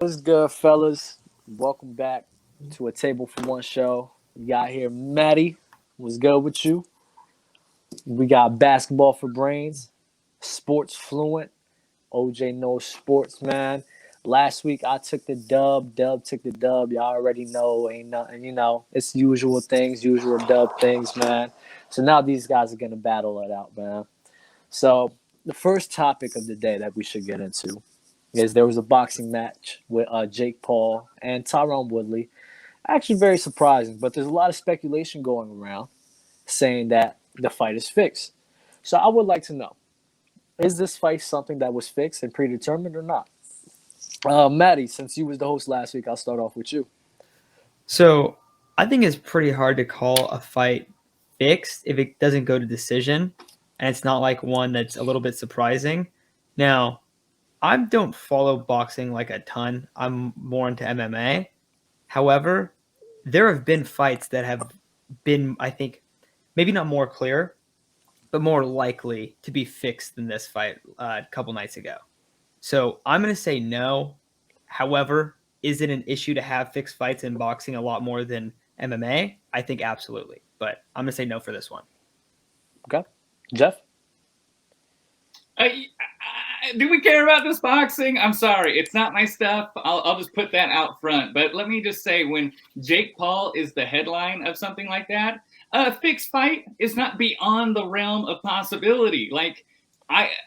What's good, fellas? Welcome back to a Table for One show. We got here Maddie. What's good with you? We got Basketball for Brains, Sports Fluent, OJ knows sports, man. Last week I took the dub. Dub took the dub. Y'all already know, ain't nothing, it's usual things, usual dub things, man. So now these guys are going to battle it out, man. So the first topic of the day that we should get into is there was a boxing match with Jake Paul and Tyron Woodley. Actually, very surprising, but there's a lot of speculation going around saying that the fight is fixed. So I would like to know, is this fight something that was fixed and predetermined or not? Maddie, since you was the host last week, I'll start off with you. So I think it's pretty hard to call a fight fixed if it doesn't go to decision, and it's not like one that's a little bit surprising. Now, I don't follow boxing like a ton. I'm more into MMA. However, there have been fights that have been, I think, maybe not more clear, but more likely to be fixed than this fight a couple nights ago. So I'm going to say no. However, is it an issue to have fixed fights in boxing a lot more than MMA? I think absolutely. But I'm going to say no for this one. Okay. Jeff? Do we care about this boxing? I'm sorry, it's not my stuff. I'll just put that out front. But let me just say, when Jake Paul is the headline of something like that, a fixed fight is not beyond the realm of possibility. Like,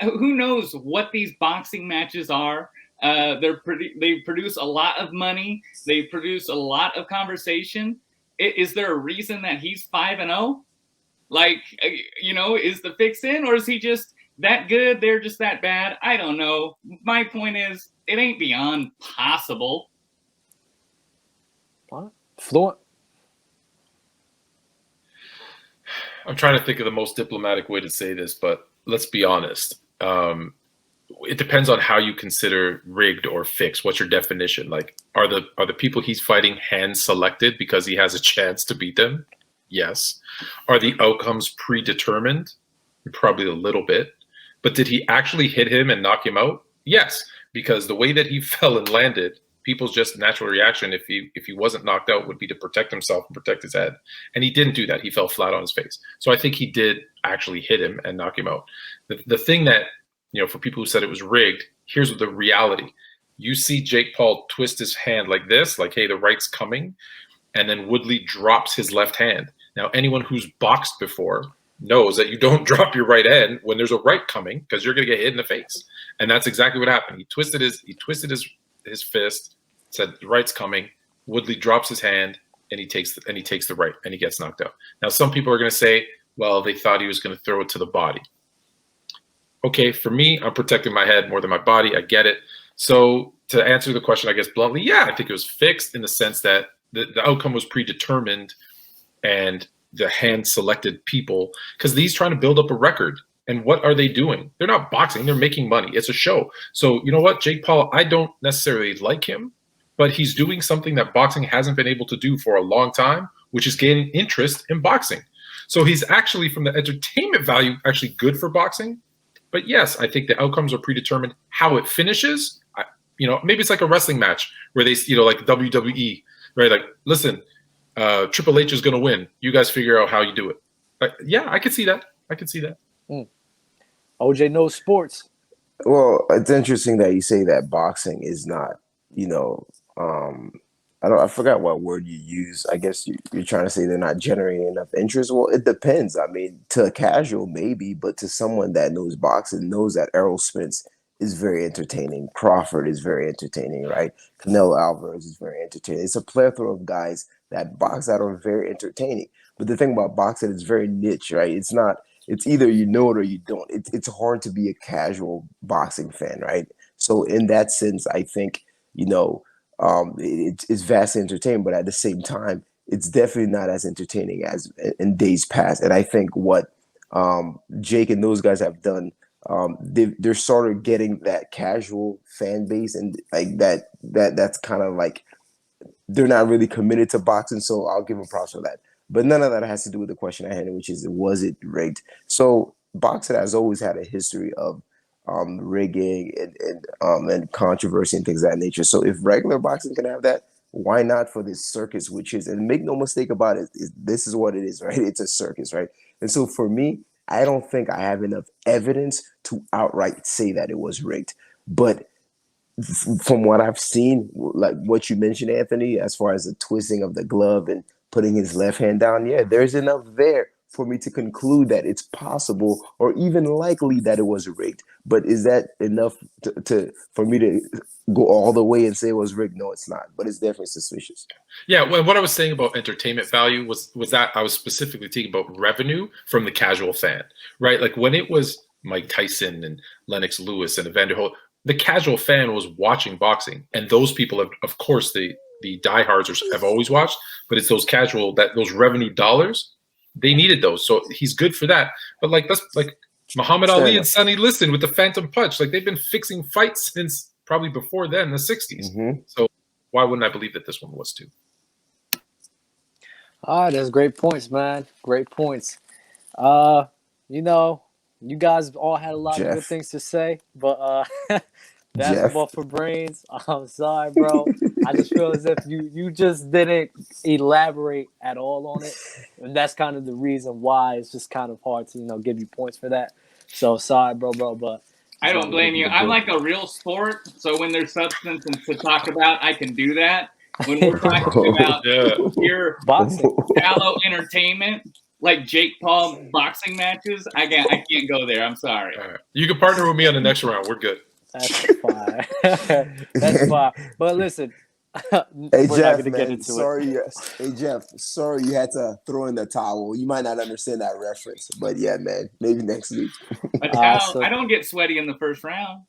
who knows what these boxing matches are? They produce a lot of money. They produce a lot of conversation. Is there a reason that he's 5-0? Like, is the fix in, or is he just that good? They're just that bad? I don't know. My point is, it ain't beyond possible. Fluent? I'm trying to think of the most diplomatic way to say this, but let's be honest. It depends on how you consider rigged or fixed. What's your definition? Like, are the people he's fighting hand selected because he has a chance to beat them? Yes. Are the outcomes predetermined? Probably a little bit. But did he actually hit him and knock him out? Yes, because the way that he fell and landed, people's just natural reaction if he wasn't knocked out would be to protect himself and protect his head. And he didn't do that. He fell flat on his face. So I think he did actually hit him and knock him out. The thing that, for people who said it was rigged, here's the reality. You see Jake Paul twist his hand like this, like, hey, the right's coming, and then Woodley drops his left hand. Now, anyone who's boxed before knows that you don't drop your right hand when there's a right coming, because you're going to get hit in the face. And that's exactly what happened. He twisted his fist, said the right's coming. Woodley drops his hand, and he takes the right, and he gets knocked out. Now, some people are going to say, well, they thought he was going to throw it to the body. Okay, for me, I'm protecting my head more than my body. I get it. So to answer the question, I guess bluntly, yeah, I think it was fixed in the sense that the outcome was predetermined and the hand-selected people, because he's trying to build up a record. And what are they doing? They're not boxing. They're making money. It's a show. So you know what? Jake Paul, I don't necessarily like him, but he's doing something that boxing hasn't been able to do for a long time, which is gaining interest in boxing. So he's actually, from the entertainment value, actually good for boxing. But yes, I think the outcomes are predetermined. How it finishes, maybe it's like a wrestling match where they, like WWE, right? Like, listen, Triple H is going to win. You guys figure out how you do it. Yeah, I could see that. OJ knows sports. Well, it's interesting that you say that boxing is not, I forgot what word you use. I guess you're trying to say they're not generating enough interest. Well, it depends. I mean, to a casual, maybe, but to someone that knows boxing, knows that Errol Spence is very entertaining. Crawford is very entertaining, right? Canelo Alvarez is very entertaining. It's a plethora of guys that box that are very entertaining. But the thing about boxing is very niche, right? It's either you know it or you don't. It's hard to be a casual boxing fan, right? So in that sense, I think, it's vastly entertaining, but at the same time, it's definitely not as entertaining as in days past. And I think what Jake and those guys have done, they're sort of getting that casual fan base, and like that's kind of like they're not really committed to boxing. So I'll give them props for that. But none of that has to do with the question I had, which is, was it rigged? So boxing has always had a history of rigging and controversy and things of that nature. So if regular boxing can have that, why not for this circus, which is, and make no mistake about it, this is what it is, right? It's a circus, right? And so for me, I don't think I have enough evidence to outright say that it was rigged. But from what I've seen, like what you mentioned, Anthony, as far as the twisting of the glove and putting his left hand down, yeah, there's enough there for me to conclude that it's possible or even likely that it was rigged. But is that enough to for me to go all the way and say it was rigged? No, it's not. But it's definitely suspicious. Yeah, well, what I was saying about entertainment value was that I was specifically thinking about revenue from the casual fan, right? Like when it was Mike Tyson and Lennox Lewis and Evander Holyfield, the casual fan was watching boxing, and those people have, of course, the diehards have always watched, but it's those casual, that those revenue dollars, they needed those, so he's good for that. But like that's like Muhammad Fair Ali enough. and Sonny Liston with the Phantom Punch, like they've been fixing fights since probably before then, the '60s. Mm-hmm. So why wouldn't I believe that this one was too? All right, that's great points, man. Great points. You know, you guys all had a lot of good Jeff. things to say, but Jeff. basketball for brains. I'm sorry, bro. I just feel as if you just didn't elaborate at all on it, and that's kind of the reason why it's just kind of hard to give you points for that. So sorry, bro, but I don't blame you. I'm like a real sport, so when there's substance and to talk about, I can do that. When we're talking about Yeah. pure boxing. shallow entertainment, like Jake Paul boxing matches, I can't go there. I'm sorry. All right. You can partner with me on the next round. We're good. That's fine. That's fine. But listen, Hey we're not Jeff, gonna man, get into sorry. it. Hey Jeff, sorry you had to throw in the towel. You might not understand that reference, but yeah, man, maybe next week. But I So- don't get sweaty in the first round.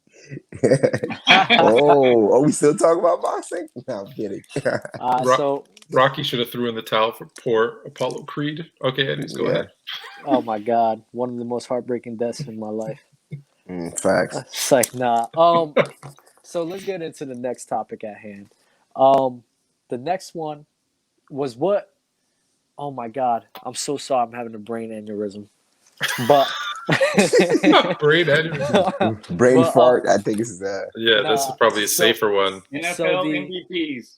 Oh, are we still talking about boxing? No, I'm kidding. So Rocky should have threw in the towel for poor Apollo Creed. Okay, anyways, go ahead. oh my God, one of the most heartbreaking deaths in my life. Facts. It's like, nah. So let's get into the next topic at hand. The next one was what? Oh my God, I'm so sorry. I'm having a brain aneurysm. But Brain aneurysm. Brain But, fart. I think it's Yeah, that's probably a so- safer one. NFL So the- MVPs.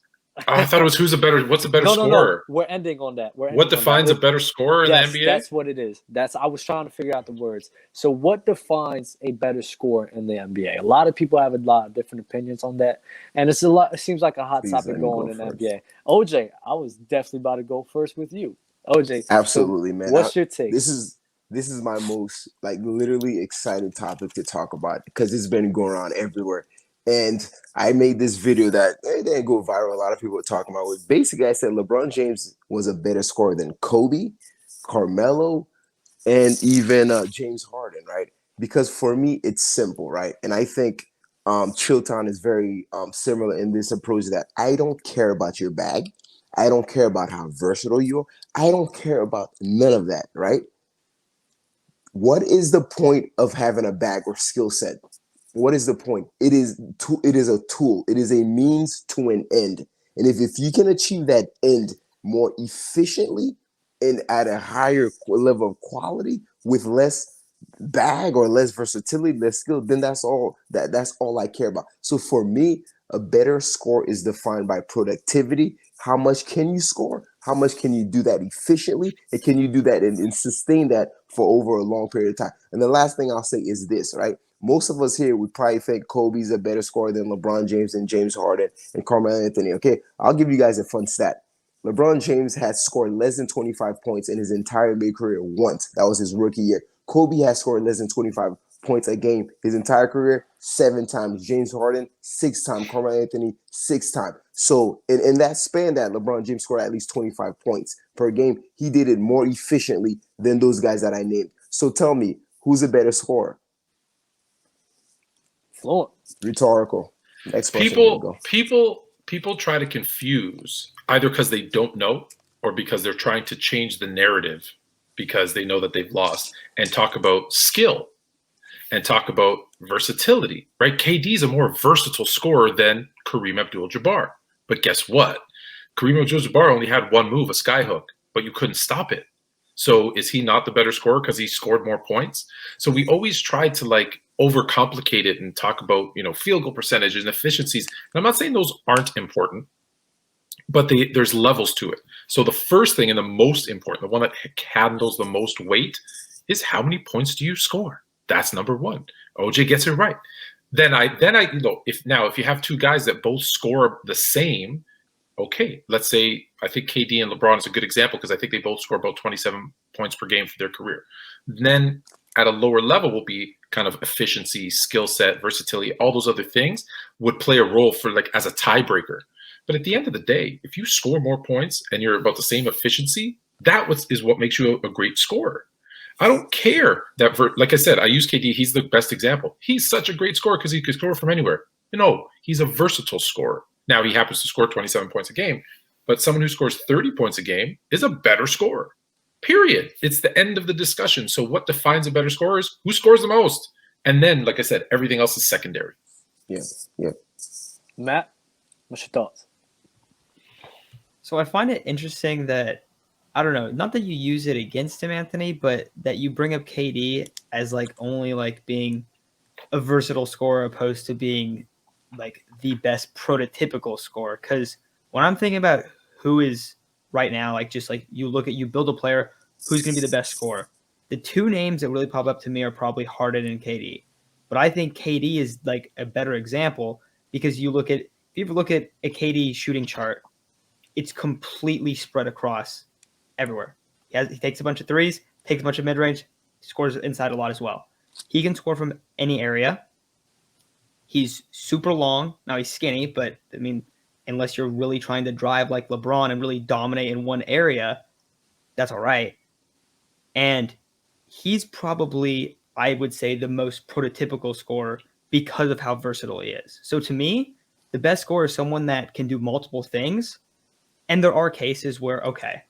I thought it was what's a better no. scorer? We're ending on that. What defines a better scorer in Yes, the NBA? that's what it is. I was trying to figure out the words. So what defines a better score in the NBA? A lot of people have a lot of different opinions on that. And it seems like a hot Please topic let me going go in the first. NBA. OJ, I was definitely about to go first with you. OJ. so Absolutely, man. What's your take? This is my most literally exciting topic to talk about because it's been going on everywhere. And I made this video that it didn't go viral. A lot of people were talking about it. Basically, I said LeBron James was a better scorer than Kobe, Carmelo, and even James Harden, right? Because for me, it's simple, right? And I think Chilton is very similar in this approach that I don't care about your bag. I don't care about how versatile you are. I don't care about none of that, right? What is the point of having a bag or skill set? What is the point? It is a tool. It is a means to an end. And if you can achieve that end more efficiently and at a higher level of quality with less bag or less versatility, less skill, then that's all I care about. So for me, a better score is defined by productivity. How much can you score? How much can you do that efficiently? And can you do that and sustain that for over a long period of time? And the last thing I'll say is this, right? Most of us here would probably think Kobe's a better scorer than LeBron James and James Harden and Carmelo Anthony. Okay, I'll give you guys a fun stat. LeBron James has scored less than 25 points in his entire NBA career once. That was his rookie year. Kobe has scored less than 25 points a game his entire career 7 times. James Harden 6 times. Carmelo Anthony 6 times. So in that span that LeBron James scored at least 25 points per game, he did it more efficiently than those guys that I named. So tell me, who's a better scorer? Fluent. Rhetorical. Next question. People try to confuse either because they don't know or because they're trying to change the narrative because they know that they've lost and talk about skill and talk about versatility, right? KD is a more versatile scorer than Kareem Abdul-Jabbar. But guess what? Kareem Abdul-Jabbar only had one move, a skyhook, but you couldn't stop it. So is he not the better scorer because he scored more points? So we always try to overcomplicate it and talk about, field goal percentages and efficiencies. And I'm not saying those aren't important, but there's levels to it. So the first thing and the most important, the one that handles the most weight, is how many points do you score? That's number one. OJ gets it right. Then if you have two guys that both score the same, okay, let's say I think KD and LeBron is a good example because I think they both score about 27 points per game for their career. Then at a lower level will be kind of efficiency, skill set, versatility, all those other things would play a role for like as a tiebreaker. But at the end of the day, if you score more points and you're about the same efficiency, is what makes you a great scorer. I don't care that, like I said, I use KD. He's the best example. He's such a great scorer because he could score from anywhere. He's a versatile scorer. Now he happens to score 27 points a game, but someone who scores 30 points a game is a better scorer. Period. It's the end of the discussion. So what defines a better scorer is who scores the most. And then, like I said, everything else is secondary. Yeah. Matt, what's your thoughts? So I find it interesting that, I don't know, not that you use it against him, Anthony, but that you bring up KD as like only like being a versatile scorer opposed to being like the best prototypical scorer. Because when I'm thinking about who is right now, like just like you build a player who's going to be the best scorer, the two names that really pop up to me are probably Harden and KD. But I think KD is like a better example because if you look at a KD shooting chart, it's completely spread across everywhere. He takes a bunch of threes, takes a bunch of mid-range, scores inside a lot as well. He can score from any area. He's super long. Now he's skinny, but I mean, unless you're really trying to drive like LeBron and really dominate in one area, that's all right. And he's probably, I would say, the most prototypical scorer because of how versatile he is. So to me, the best scorer is someone that can do multiple things. And there are cases where, okay,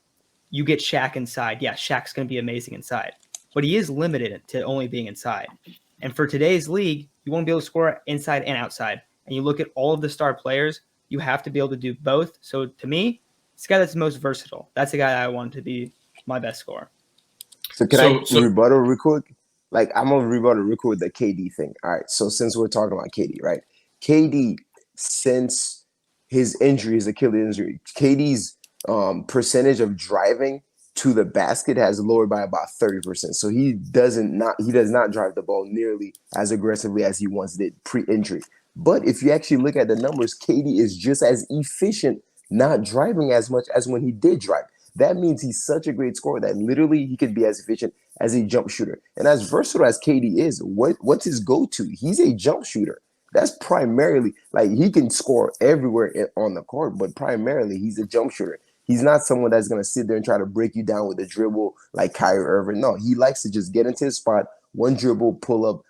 you get Shaq inside. Yeah, Shaq's going to be amazing inside. But he is limited to only being inside. And for today's league, you won't be able to score inside and outside. And you look at all of the star players, you have to be able to do both. So to me, it's the guy that's most versatile. That's the guy I want to be my best scorer. So can I rebuttal real quick? Like, I'm going to rebuttal real quick with the KD thing. All right, so since we're talking about KD, right? KD, since his injury, his Achilles injury, KD's percentage of driving to the basket has lowered by about 30%. So he does not drive the ball nearly as aggressively as he once did pre-injury. But if you actually look at the numbers, KD is just as efficient not driving as much as when he did drive. That means he's such a great scorer that literally he could be as efficient as a jump shooter. And as versatile as KD is, what's his go-to? He's a jump shooter. That's primarily, like, he can score everywhere on the court, but primarily he's a jump shooter. He's not someone that's going to sit there and try to break you down with a dribble like Kyrie Irving. No, he likes to just get into his spot, one dribble, pull up.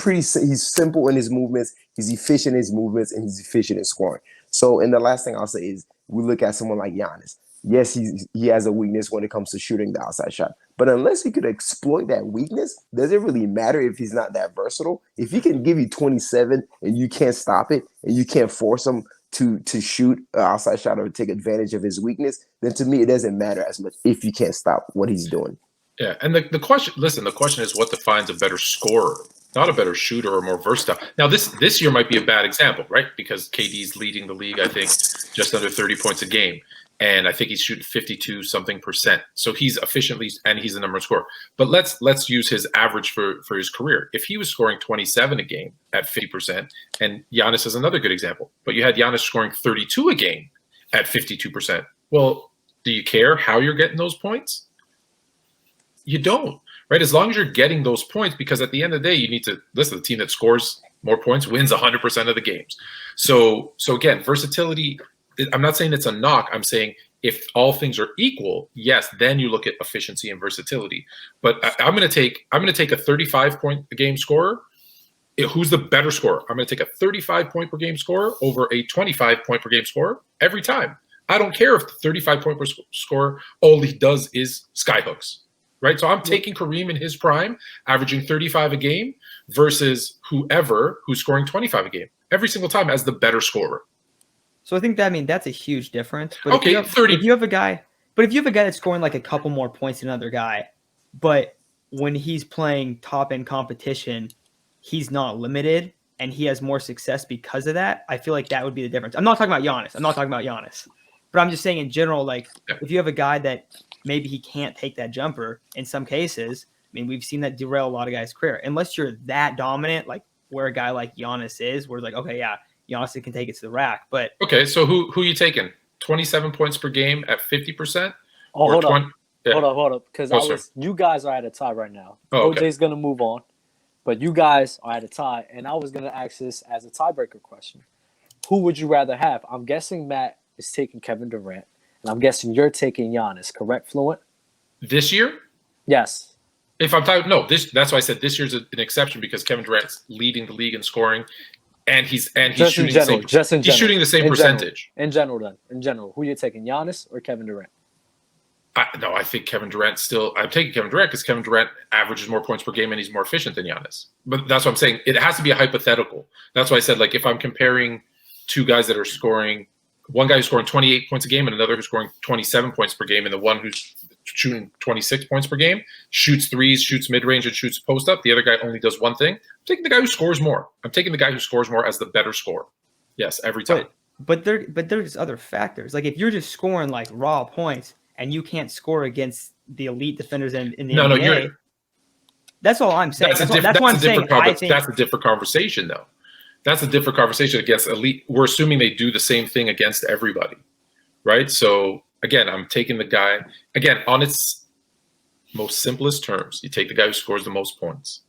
He's simple in his movements. He's efficient in his movements, and he's efficient in scoring. So, and the last thing I'll say is we look at someone like Giannis. Yes, he has a weakness when it comes to shooting the outside shot. But unless he could exploit that weakness, does it really matter if he's not that versatile? If he can give you 27 and you can't stop it and you can't force him to shoot an outside shot or take advantage of his weakness, then to me it doesn't matter as much if you can't stop what he's doing. Yeah, and the question is what defines a better scorer, not a better shooter or more versatile. Now this year might be a bad example, right? Because KD's leading the league, I think, just under 30 points a game. And I think he's shooting 52-something%. So he's efficiently, and he's the number one scorer. But let's use his average for his career. If he was scoring 27 a game at 50%, and Giannis is another good example, but you had Giannis scoring 32 a game at 52%. Well, do you care how you're getting those points? You don't, right? As long as you're getting those points, because at the end of the day, you need to listen. The team that scores more points wins 100% of the games. So again, versatility. I'm not saying it's a knock. I'm saying if all things are equal, yes, then you look at efficiency and versatility. But I'm going to take a 35-point a game scorer. Who's the better scorer? I'm going to take a 35-point per game scorer over a 25-point per game scorer every time. I don't care if the 35-point per scorer all he does is skyhooks, right? So I'm taking Kareem in his prime, averaging 35 a game, versus whoever who's scoring 25 a game every single time as the better scorer. So I think that's a huge difference. But okay, if you have a guy that's scoring like a couple more points than another guy, but when he's playing top end competition, he's not limited and he has more success because of that, I feel like that would be the difference. I'm not talking about Giannis. But I'm just saying in general, like if you have a guy that maybe he can't take that jumper in some cases, I mean, we've seen that derail a lot of guys' career. Unless you're that dominant, like where a guy like Giannis is, where it's like, okay, yeah, Giannis can take it to the rack. But Okay, so who you taking? 27 points per game at 50%? Oh, hold up. Yeah. Hold up. Because you guys are at a tie right now. Oh, okay. OJ's going to move on. But you guys are at a tie. And I was going to ask this as a tiebreaker question. Who would you rather have? I'm guessing Matt is taking Kevin Durant. And I'm guessing you're taking Giannis, correct, Fluent? This year? Yes. If I'm talking, no, that's why I said this year's an exception because Kevin Durant's leading the league in scoring, and he's shooting the same percentage. In general, who you taking, Giannis or Kevin Durant? No, I think Kevin Durant still. I'm taking Kevin Durant because Kevin Durant averages more points per game and he's more efficient than Giannis. But that's what I'm saying. It has to be a hypothetical. That's why I said, like, if I'm comparing two guys that are scoring, one guy who's scoring 28 points a game and another who's scoring 27 points per game, and the one who's shooting 26 points per game, shoots threes, shoots mid-range, and shoots post-up. The other guy only does one thing. I'm taking the guy who scores more. I'm taking the guy who scores more as the better scorer. Yes, every time. But there's other factors. Like if you're just scoring like raw points and you can't score against the elite defenders in the NBA, that's all I'm saying. That's why I'm saying that's a different conversation, though. That's a different conversation against elite. We're assuming they do the same thing against everybody, right? So again, I'm taking the guy, again, on its most simplest terms, you take the guy who scores the most points.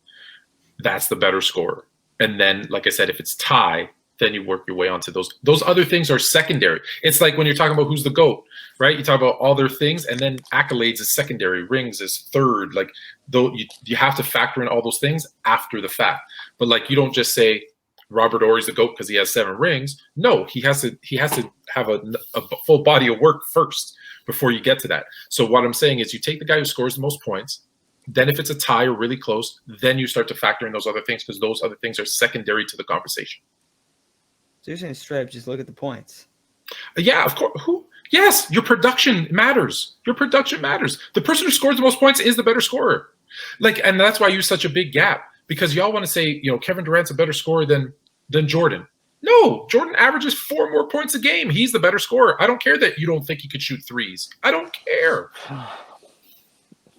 That's the better scorer. And then, like I said, if it's tie, then you work your way onto those. Those other things are secondary. It's like when you're talking about who's the GOAT, right? You talk about all their things, and then accolades is secondary, rings is third. Like, though you have to factor in all those things after the fact. But like, you don't just say Robert Ory's the GOAT because he has 7 rings. No, he has to have a full body of work first before you get to that. So what I'm saying is you take the guy who scores the most points. Then if it's a tie or really close, then you start to factor in those other things because those other things are secondary to the conversation. So you're saying straight up, just look at the points. Yeah, of course. Yes, your production matters. Your production matters. The person who scores the most points is the better scorer. Like, and that's why you use such a big gap because y'all want to say, Kevin Durant's a better scorer than Jordan. No, Jordan averages 4 more points a game. He's the better scorer. I don't care that you don't think he could shoot threes. I don't care.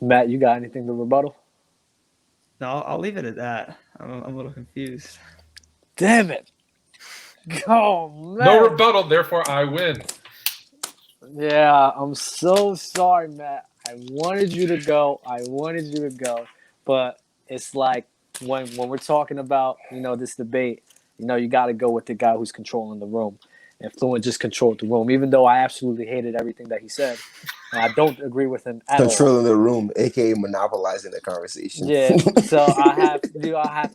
Matt, you got anything to rebuttal? No, I'll leave it at that. I'm a little confused. Damn it. Oh, man. No rebuttal, therefore I win. Yeah, I'm so sorry, Matt. I wanted you to go. But it's like when we're talking about, this debate, you got to go with the guy who's controlling the room. And Fluent just controlled the room, even though I absolutely hated everything that he said. And I don't agree with him at all. Controlling the room, aka monopolizing the conversation. Yeah, so I have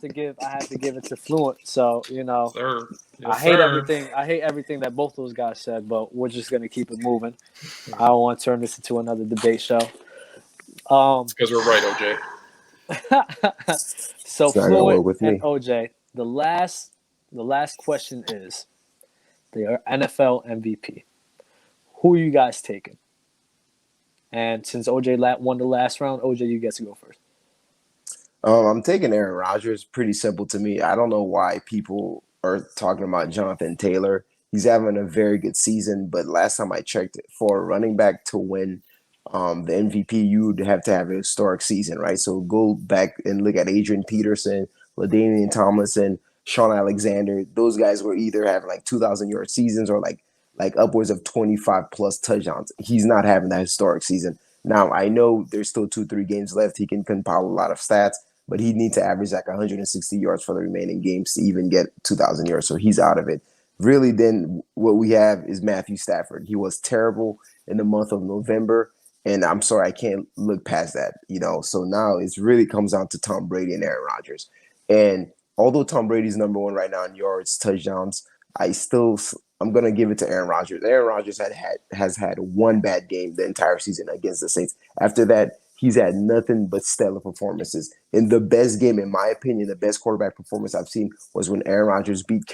to give it to Fluent. So Sir. Yes, I hate everything that both those guys said, but we're just gonna keep it moving. I don't want to turn this into another debate show. It's because we're right, OJ. So Fluent and OJ, the last question is the NFL MVP. Who are you guys taking? And since OJ won the last round, OJ, you get to go first. I'm taking Aaron Rodgers. Pretty simple to me. I don't know why people are talking about Jonathan Taylor. He's having a very good season, but last time I checked, for a running back to win the MVP, you would have to have a historic season, right? So go back and look at Adrian Peterson, LaDainian Tomlinson, Sean Alexander. Those guys were either having like 2,000-yard seasons or like upwards of 25 plus touchdowns. He's not having that historic season. Now, I know there's still 2-3 games left. He can compile a lot of stats, but he needs to average like 160 yards for the remaining games to even get 2,000 yards. So he's out of it. Really, then what we have is Matthew Stafford. He was terrible in the month of November, and I'm sorry, I can't look past that. So now it really comes down to Tom Brady and Aaron Rodgers. And although Tom Brady's number 1 right now in yards, touchdowns, I'm going to give it to Aaron Rodgers. Aaron Rodgers has had one bad game the entire season against the Saints. After that, he's had nothing but stellar performances. And the best game, in my opinion, the best quarterback performance I've seen was when Aaron Rodgers beat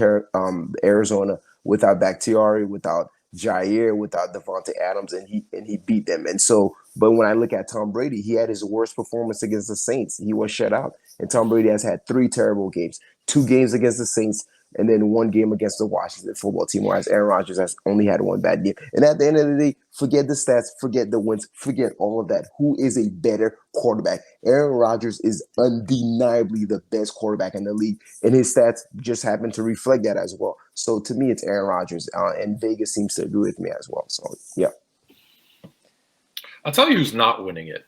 Arizona without Bakhtiari, without Jair, without Devontae Adams, and he beat them. And so But when I look at Tom Brady, he had his worst performance against the Saints. He was shut out. And Tom Brady has had 3 terrible games, 2 games against the Saints, and then 1 game against the Washington football team, whereas Aaron Rodgers has only had 1 bad game. And at the end of the day, forget the stats, forget the wins, forget all of that. Who is a better quarterback? Aaron Rodgers is undeniably the best quarterback in the league, and his stats just happen to reflect that as well. So to me, it's Aaron Rodgers, and Vegas seems to agree with me as well. So, yeah. I'll tell you who's not winning it.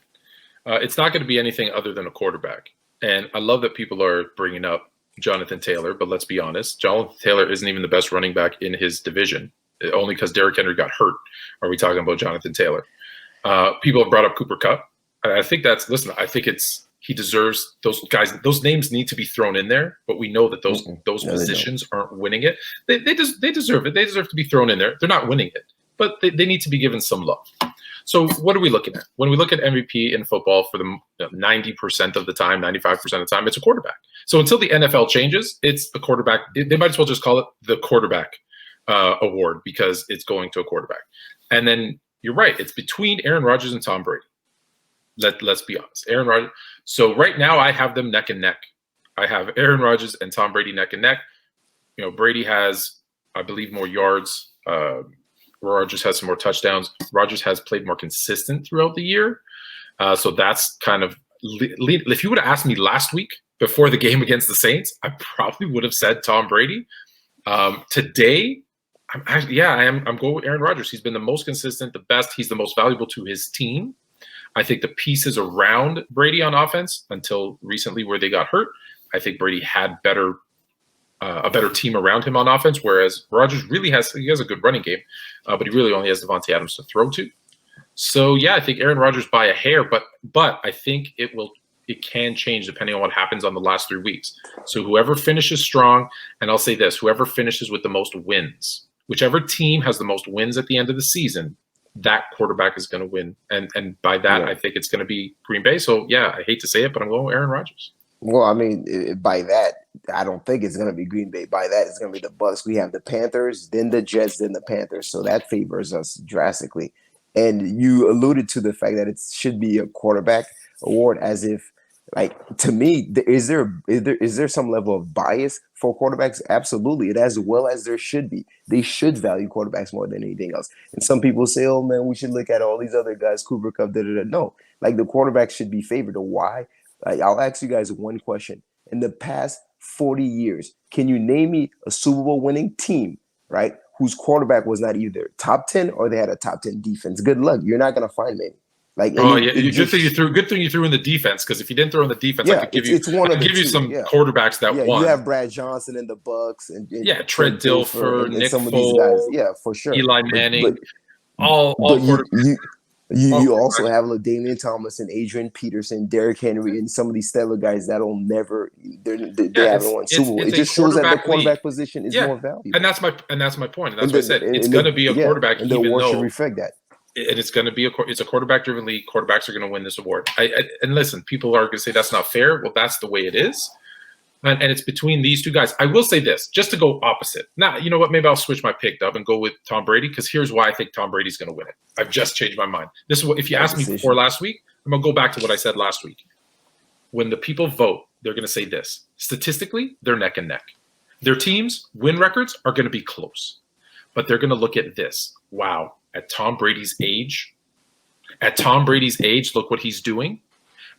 It's not going to be anything other than a quarterback. And I love that people are bringing up Jonathan Taylor, but let's be honest. Jonathan Taylor isn't even the best running back in his division. Only because Derrick Henry got hurt are we talking about Jonathan Taylor. People have brought up Cooper Kupp. I think I think he deserves those guys. Those names need to be thrown in there, but we know that those positions aren't winning it. They deserve it. They deserve to be thrown in there. They're not winning it, but they need to be given some love. So what are we looking at? When we look at MVP in football for the 90% of the time, 95% of the time, it's a quarterback. So until the NFL changes, it's a quarterback. They might as well just call it the quarterback award because it's going to a quarterback. And then you're right. It's between Aaron Rodgers and Tom Brady. Let's be honest. Aaron Rodgers. So right now I have them neck and neck. I have Aaron Rodgers and Tom Brady neck and neck. Brady has, I believe, more yards. Rodgers has some more touchdowns. Rodgers has played more consistent throughout the year. So that's kind of if you would have asked me last week before the game against the Saints, I probably would have said Tom Brady. Today, I'm going with Aaron Rodgers. He's been the most consistent, the best. He's the most valuable to his team. I think the pieces around Brady on offense until recently where they got hurt, I think Brady had a better team around him on offense, whereas Rodgers really has a good running game, but he really only has Devontae Adams to throw to. So yeah, I think Aaron Rodgers by a hair, but I think it can change depending on what happens on the last 3 weeks. So whoever finishes strong, and I'll say this, whoever finishes with the most wins, whichever team has the most wins at the end of the season, that quarterback is going to win. And by that, I think it's going to be Green Bay. So yeah, I hate to say it, but I'm going with Aaron Rodgers. Well, I mean, by that, I don't think it's going to be Green Bay. By that, it's going to be the Bucs. We have the Panthers, then the Jets, then the Panthers. So that favors us drastically. And you alluded to the fact that it should be a quarterback award, as if, like, to me, is there some level of bias for quarterbacks? Absolutely. It as well as there should be. They should value quarterbacks more than anything else. And some people say, oh, man, we should look at all these other guys, Cooper Kupp, da-da-da. No, like the quarterback should be favored. Why? I'll ask you guys one question. In the past 40 years, can you name me a Super Bowl winning team, right, whose quarterback was not either top 10 or they had a top 10 defense? Good luck. You're not going to find many. Like, good thing you threw in the defense, because if you didn't throw in the defense, I could give you some quarterbacks that won. You have Brad Johnson in the Bucs, and Trent Dilfer, Nick some Foles, of these guys. Yeah, for sure. Eli Manning, all quarterbacks. You also have Damian Thomas and Adrian Peterson, Derrick Henry, and some of these stellar guys that'll never they haven't won Super Bowl. It just shows that the quarterback position is more valuable. And that's my point. And that's what I said. It's going to be a quarterback, and the award should reflect that. And it's going to be it's a quarterback-driven league. Quarterbacks are going to win this award. And listen, people are going to say that's not fair. Well, that's the way it is. And it's between these two guys. I will say this, just to go opposite. Now, you know what? Maybe I'll switch my pick up and go with Tom Brady, because here's why I think Tom Brady's going to win it. I've just changed my mind. This is what, if you asked me before last week, I'm going to go back to what I said last week. When the people vote, they're going to say this. Statistically, they're neck and neck. Their teams' win records are going to be close. But they're going to look at this. Wow, at Tom Brady's age, look what he's doing.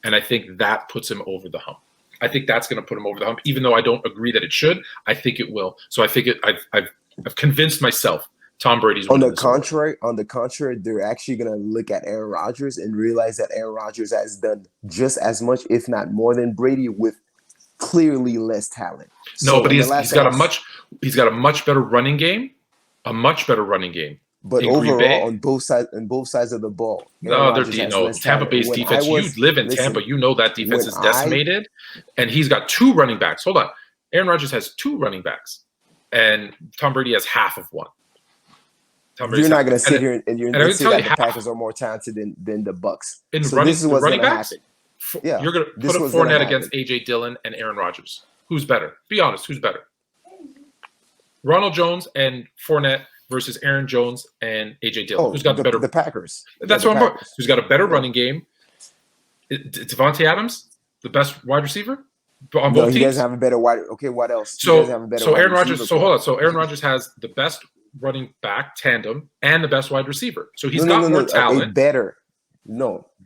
And I think that puts him over the hump. I think that's going to put him over the hump, even though I don't agree that it should. I think it will. So I think I've convinced myself Tom Brady's on the contrary. On the contrary, they're actually going to look at Aaron Rodgers and realize that Aaron Rodgers has done just as much, if not more, than Brady, with clearly less talent. No, but he's got a much better running game. But overall, on both sides of the ball, Tampa Bay's defense. You live in Tampa, you know that defense is decimated, and he's got 2 running backs. Hold on, Aaron Rodgers has 2 running backs, and Tom Brady has half of one. You're not going to sit here and you're going to say that the Packers are more talented than the Bucs. This is what's going to happen. Yeah, you're going to put up Fournette against AJ Dillon and Aaron Rodgers. Who's better? Be honest. Who's better? Ronald Jones and Fournette versus Aaron Jones and AJ Dillon? Oh, Who's got the better? The Packers. That's Yeah, what the I'm about. Packers. Who's got a better Yeah. running game? Devontae Adams, the best wide receiver on No, both he teams. doesn't have a better wide. Okay, what else? He doesn't have a better So wide Aaron receiver Rodgers. So core. hold on. So Aaron Rodgers has the best running back tandem and the best wide receiver. So he's got more talent. Better.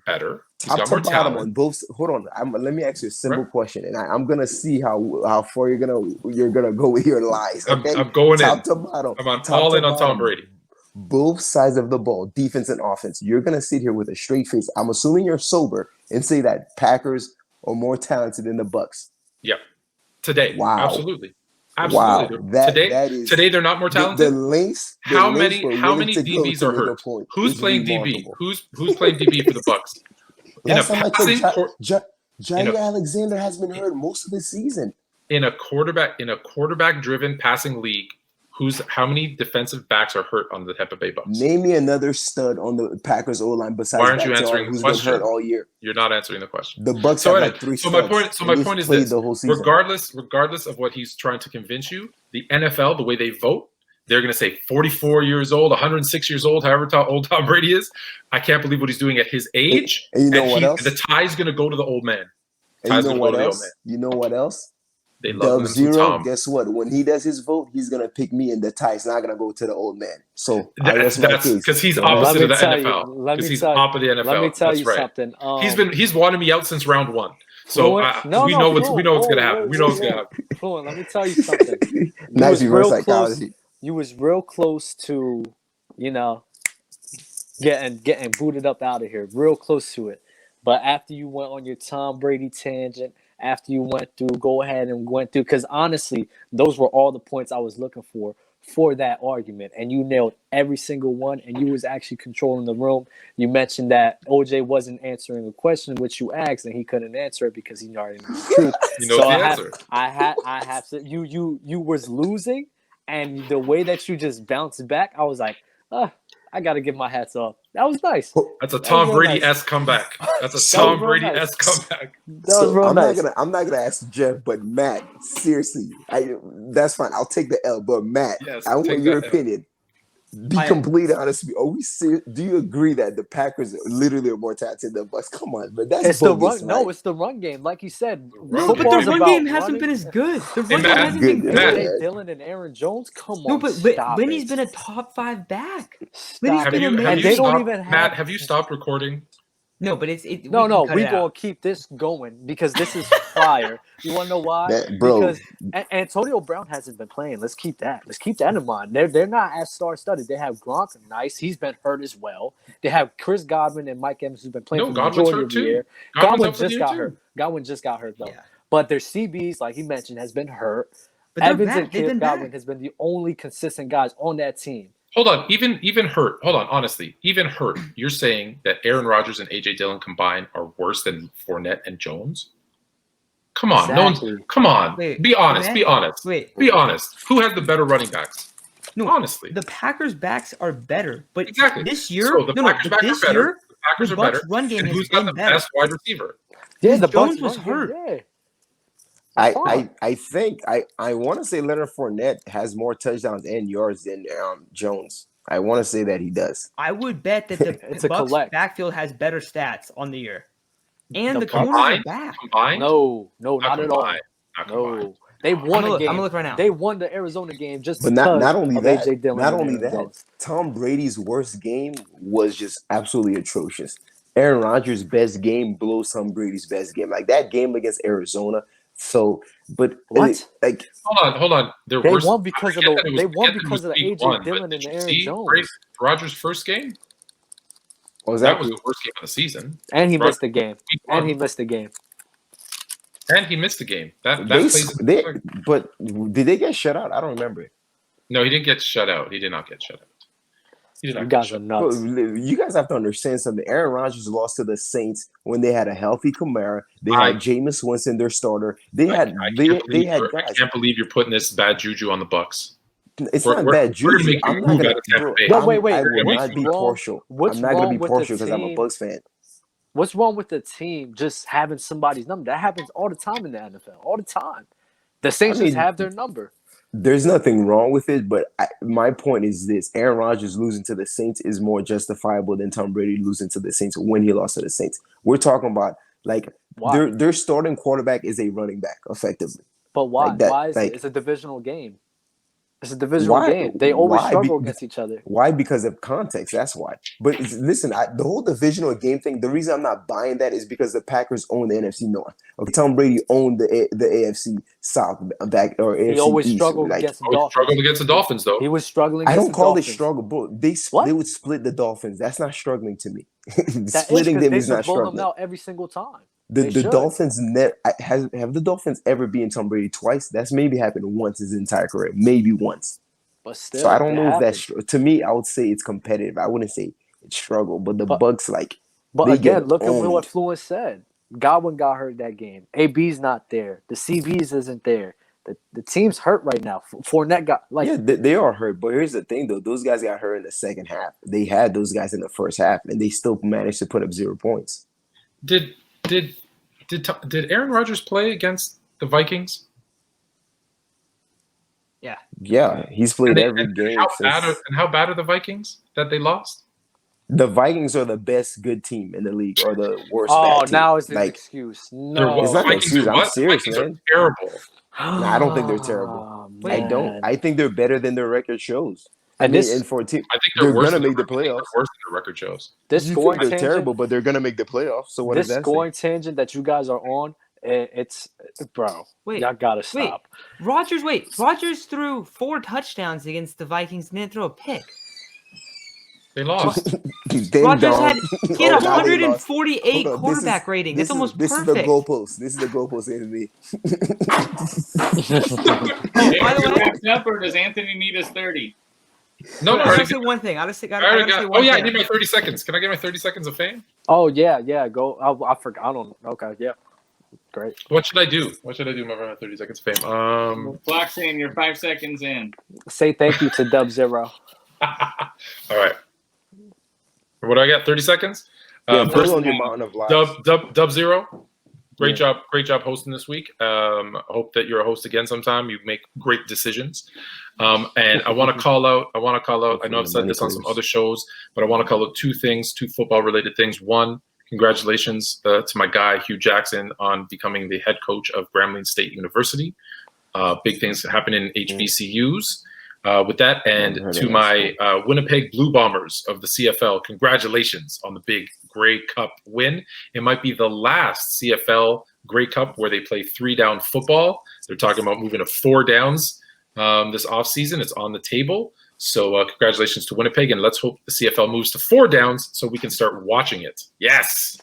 Better. He's Top got to more bottom talent. on both. Hold on. Let me ask you a simple question, and I'm gonna see how far you're gonna go with your lies. Okay? I'm going top in. to bottom. I'm top all to in on Tom bottom. Brady. Both sides of the ball, defense and offense. You're gonna sit here with a straight face. I'm assuming you're sober and say that Packers are more talented than the Bucks. Yep. Today. Wow. Absolutely. Wow. That is today they're not more talented. The lengths. How many DBs are hurt? Who's playing DB? Who's playing DB for the Bucks? Last time I checked, Jair Alexander has been hurt most of the season. In a quarterback-driven passing league, how many defensive backs are hurt on the Tampa Bay Bucks? Name me another stud on the Packers O-line besides Why aren't you answering the who's question? been hurt all year. You're not answering the question. The Bucks have like 3 studs. My point is this: the whole season. regardless of what he's trying to convince you, the NFL, the way they vote, they're going to say 44 years old, 106 years old, however old Tom Brady is. I can't believe what he's doing at his age. And you know what else? The tie's going to go to the old man. And you know what else? You know what else? They love Dub-Zero, Tom. guess what? When he does his vote, he's going to pick me, and the tie's not going to go to the old man. So that's because he's opposite of the NFL. Because he's opposite of the NFL. Let me tell you right. something. He's wanted me out since round 1. So we know what's going to happen. We know what's going to happen. Fluent, let me tell you something. Nice reverse psychology. You was real close to, getting booted up out of here. Real close to it. But after you went on your Tom Brady tangent, after you went through, because honestly, those were all the points I was looking for that argument. And you nailed every single one, and you was actually controlling the room. You mentioned that OJ wasn't answering the question which you asked, and he couldn't answer it because he already knew the truth. He knows the answer. I have to, you was losing, and the way that you just bounced back, I was like, I got to give my hats off. That was nice. That's a Tom Brady-esque comeback. That's a Tom Brady-esque comeback. That was real nice. I'm not gonna ask Jeff, but Matt, seriously, that's fine. I'll take the L. But Matt, I want your opinion. Be completely honest with me. Are we serious? Do you agree that the Packers literally are more talented than the Bucks? Come on, but that's it's bogus, the run. No, it's the run game, like you said. No, but the run game hasn't been as good. The run game hasn't been good. AJ Dillon and Aaron Jones, come on. No, but Lenny's been a top 5 back. Lenny's been amazing. Matt, have you stopped recording? No, but No, we gonna keep this going because this is fire. You wanna know why? Because Antonio Brown hasn't been playing. Let's keep that in mind. They're not as star-studded. They have Gronk, nice. He's been hurt as well. They have Chris Godwin and Mike Evans who's been playing for the majority of the year. Godwin just got hurt. Godwin just got hurt though. Yeah. But their CBs, like he mentioned, has been hurt. But Evans and Chris Godwin has been the only consistent guys on that team. Hold on, even hurt. Hold on, honestly, even hurt. You're saying that Aaron Rodgers and AJ Dillon combined are worse than Fournette and Jones? Come on, exactly. Come on. Wait, be honest. Be honest. Be honest. Who has the better running backs? No, honestly, the Packers' backs are better, but exactly this year, so the Packers' backs are better. The Packers are better. Run game and who's got the best wide receiver? Yeah, the Jones was hurt. Yeah. I think I want to say Leonard Fournette has more touchdowns and yards than Jones. I want to say that he does. I would bet that the Bucks backfield has better stats on the year. And the corners are back. Combined? No, not at all. No. They won a game. I'm gonna look right now. They won the Arizona game just but because not only that, AJ Dillon. Not only that, Tom Brady's worst game was just absolutely atrocious. Aaron Rodgers' best game blows Tom Brady's best game. Like that game against Arizona. So, but what? Hold on. They won because of the AJ Dillon and Aaron Jones. Rodgers' first game. That was the worst game of the season. And he missed the game. And he missed the game. But did they get shut out? I don't remember. No, he didn't get shut out. He did not get shut out. You guys are nuts. You guys have to understand something. Aaron Rodgers lost to the Saints when they had a healthy Kamara. They had Jameis Winston, their starter. They had guys. I can't believe you're putting this bad juju on the Bucks. It's not bad juju. I'm not gonna. Wait. I will not be partial. I'm not gonna be partial because I'm a Bucks fan. What's wrong with the team just having somebody's number? That happens all the time in the NFL. All the time. The Saints just have their number. There's nothing wrong with it, but my point is this: Aaron Rodgers losing to the Saints is more justifiable than Tom Brady losing to the Saints when he lost to the Saints. We're talking about like Why? their starting quarterback is a running back, effectively. But why? Like that, Why is it? like It's a divisional game. It's a divisional why? game. They always Why? struggle against each other. Why? Because of context. That's why. But listen, the whole divisional game thing. The reason I'm not buying that is because the Packers own the NFC North. Okay, Tom Brady owned the AFC South back or AFC He always East. struggled Like against the Always Dolphins. struggled against the Dolphins, though. He was struggling I against don't the call it Dolphins. struggle, bro. They What? would split the Dolphins. That's not struggling to me. That Splitting is them they is not should blow them struggling. out every single time. The They should. Dolphins have the Dolphins ever beaten Tom Brady twice? That's maybe happened once his entire career, maybe once. But still, So I don't it know if happens. that's to me. I would say it's competitive. I wouldn't say it's struggle, but the But- Bucks like. But They again, get look at what owned. Fluence said. Godwin got hurt that game. AB's not there. The CBs isn't there. The team's hurt right now. Fournette got like Yeah, they are hurt. But here's the thing, though: those guys got hurt in the second half. They had those guys in the first half, and they still managed to put up 0 points. Did Aaron Rodgers play against the Vikings? Yeah, he's played every And game. how bad are the Vikings that they lost? The Vikings are the best good team in the league, or the worst oh, bad team. now it's an like excuse. They're No, It's not an Vikings excuse. are I'm what? serious, The Vikings man. are terrible. Nah, I don't think they're terrible. Oh, I don't. man. I think they're better than their record shows. And I mean, this- and for a team, I think they're worse gonna than make the I think they're playoffs. worse than the record shows. This You scoring think they're tangent, terrible, but they're gonna make the playoffs. So what this does that scoring say? tangent that you guys are on, it's bro. Wait, Y'all gotta stop. Rodgers threw 4 touchdowns against the Vikings and didn't throw a pick. They lost. Ding Rodgers dong. he had Oh, now they lost. 148 Hold on, quarterback rating. That's almost this perfect. is the goalpost. This is the goalpost, Anthony. Hey, By the are we way- wrapped up, or does Anthony need his 30? No, I I gotta already say one thing. I gotta say got. one Oh yeah, I thing. need my 30 seconds. Can I get my 30 seconds of fame? Oh yeah. Go. I forgot. I don't. Okay. Yeah. Great. What should I do? What should I do? My 30 seconds of fame. Clock's in. You're 5 seconds in. Say thank you to Dub Zero. All right. What do I got? 30 seconds. Yeah, First, build on your mountain of lies. Dub Zero. Great Yeah. job hosting this week. I hope that you're a host again sometime. You make great decisions. And I want to call out. I know I've said this on some other shows, but I want to call out 2 things, 2 football-related things. One, congratulations to my guy Hugh Jackson on becoming the head coach of Grambling State University. Big things happen in HBCUs. With that, and to my Winnipeg Blue Bombers of the CFL, congratulations on the big Grey Cup win. It might be the last CFL Grey Cup where they play 3-down football. They're talking about moving to 4 downs this offseason. It's on the table. So congratulations to Winnipeg, and let's hope the CFL moves to 4 downs so we can start watching it. Yes.